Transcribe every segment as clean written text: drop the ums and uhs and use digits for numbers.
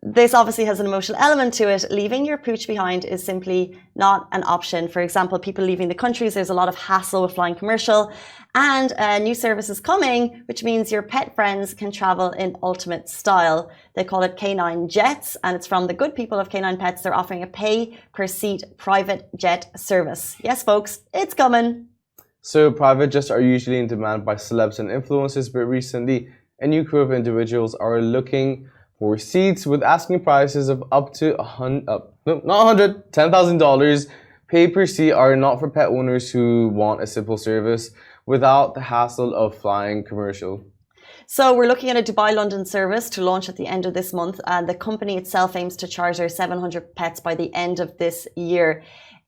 this obviously has an emotional element to it. Leaving your pooch behind is simply not an option. For example, people leaving the countries, there's a lot of hassle with flying commercial, and a new service is coming, which means your pet friends can travel in ultimate style. They call it Canine Jets, and it's from the good people of Canine Pets. They're offering a pay-per-seat private jet service. Yes, folks, it's coming. So private jets are usually in demand by celebs and influencers, but recently a new group of individuals are looking for seats with asking prices of up to $10,000 pay per seat are not for pet owners who want a simple service without the hassle of flying commercial. So we're looking at a Dubai-London service to launch at the end of this month, and the company itself aims to charter 700 pets by the end of this year.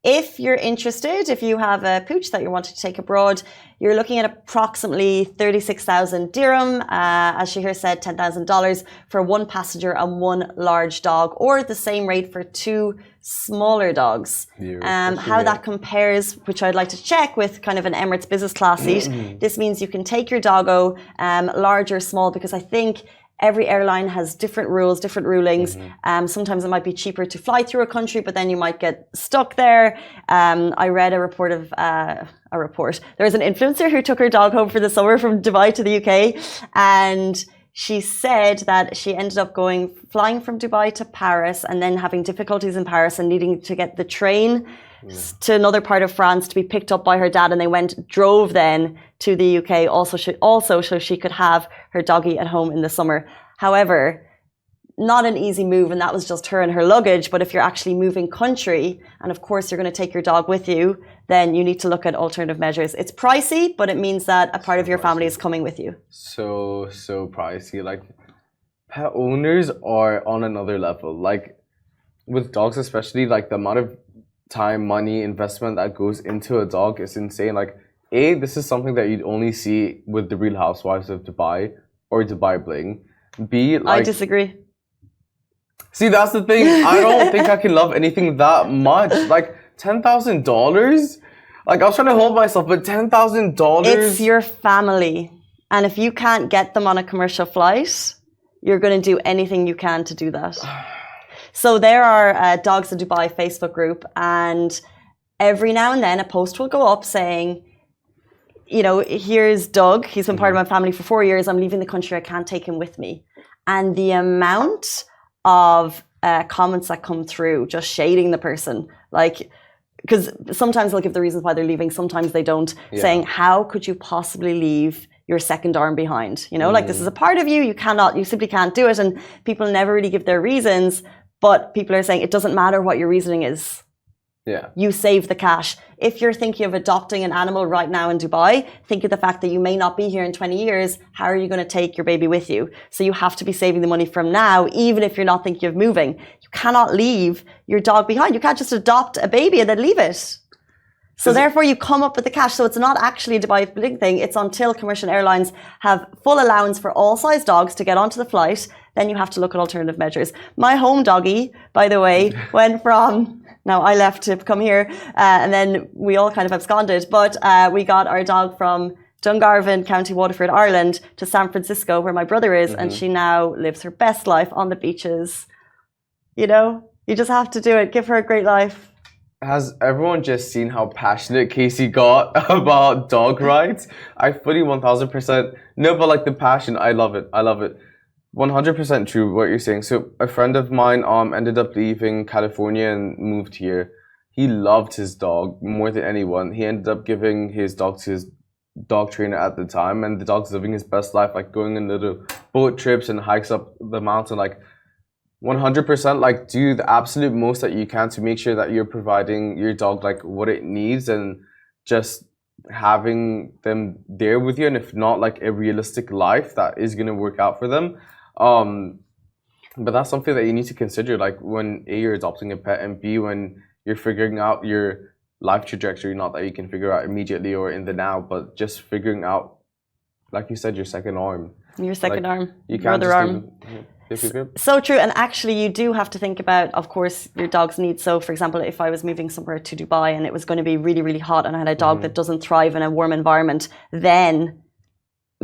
If you're interested, if you have a pooch that you want to take abroad, you're looking at approximately 36,000 dirham, as Shahir said, $10,000 for one passenger and one large dog, or the same rate for two smaller dogs. How that compares, which I'd like to check with kind of an Emirates business class seat. This means you can take your doggo, large or small, because I think every airline has different rules, different rulings. Sometimes it might be cheaper to fly through a country, but then you might get stuck there. I read a report. There was an influencer who took her dog home for the summer from Dubai to the UK, and she said that she ended up flying from Dubai to Paris and then having difficulties in Paris and needing to get the train to another part of France to be picked up by her dad, and they drove then to the UK also so she could have her doggy at home in the summer. However, not an easy move, and that was just her and her luggage. But if you're actually moving country, and of course you're going to take your dog with you, then you need to look at alternative measures. It's pricey, but it means that a part of your family is coming with you. So pricey. Like, pet owners are on another level. Like, with dogs especially, like the amount of time, money, investment that goes into a dog is insane. Like, this is something that you'd only see with the Real Housewives of Dubai or Dubai Bling. B, like, I disagree. See, that's the thing. I don't think I can love anything that much. Like, $10,000? Like, I was trying to hold myself, but $10,000? It's your family. And if you can't get them on a commercial flight, you're going to do anything you can to do that. So there are Dogs in Dubai Facebook group, and every now and then a post will go up saying, you know, here's Doug. He's been part of my family for 4 years. I'm leaving the country. I can't take him with me. And the amount of comments that come through just shading the person, like, because sometimes they'll give the reasons why they're leaving, sometimes they don't, saying, how could you possibly leave your second arm behind? You know, like, this is a part of you. You simply can't do it. And people never really give their reasons, but people are saying it doesn't matter what your reasoning is. Yeah. You save the cash. If you're thinking of adopting an animal right now in Dubai, think of the fact that you may not be here in 20 years. How are you going to take your baby with you? So you have to be saving the money from now, even if you're not thinking of moving. You cannot leave your dog behind. You can't just adopt a baby and then leave it. So therefore you come up with the cash. So it's not actually a Dubai Bling thing. It's until commercial airlines have full allowance for all size dogs to get onto the flight. Then you have to look at alternative measures. My home doggy, by the way, went from... Now, I left to come here, and then we all kind of absconded, but we got our dog from Dungarvan, County Waterford, Ireland, to San Francisco, where my brother is, and she now lives her best life on the beaches. You know, you just have to do it. Give her a great life. Has everyone just seen how passionate Casey got about dog rights? I fully 1000%. No, but like the passion, I love it. 100% true what you're saying. So a friend of mine ended up leaving California and moved here. He loved his dog more than anyone. He ended up giving his dog to his dog trainer at the time, and the dog's living his best life, like going on little boat trips and hikes up the mountain. Like 100%, like do the absolute most that you can to make sure that you're providing your dog like what it needs, and just having them there with you, and if not, like a realistic life that is going to work out for them. But that's something that you need to consider, like when A, you're adopting a pet, and B, when you're figuring out your life trajectory, not that you can figure out immediately or in the now, but just figuring out, like you said, your second arm. Your second arm. You can't other arm. So true. And actually you do have to think about, of course, your dog's needs. So for example, if I was moving somewhere to Dubai and it was going to be really, really hot and I had a dog that doesn't thrive in a warm environment, then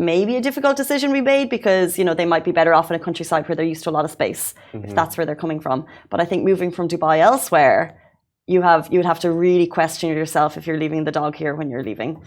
maybe a difficult decision we made because, you know, they might be better off in a countryside where they're used to a lot of space, if that's where they're coming from. But I think moving from Dubai elsewhere, you would have to really question yourself if you're leaving the dog here when you're leaving.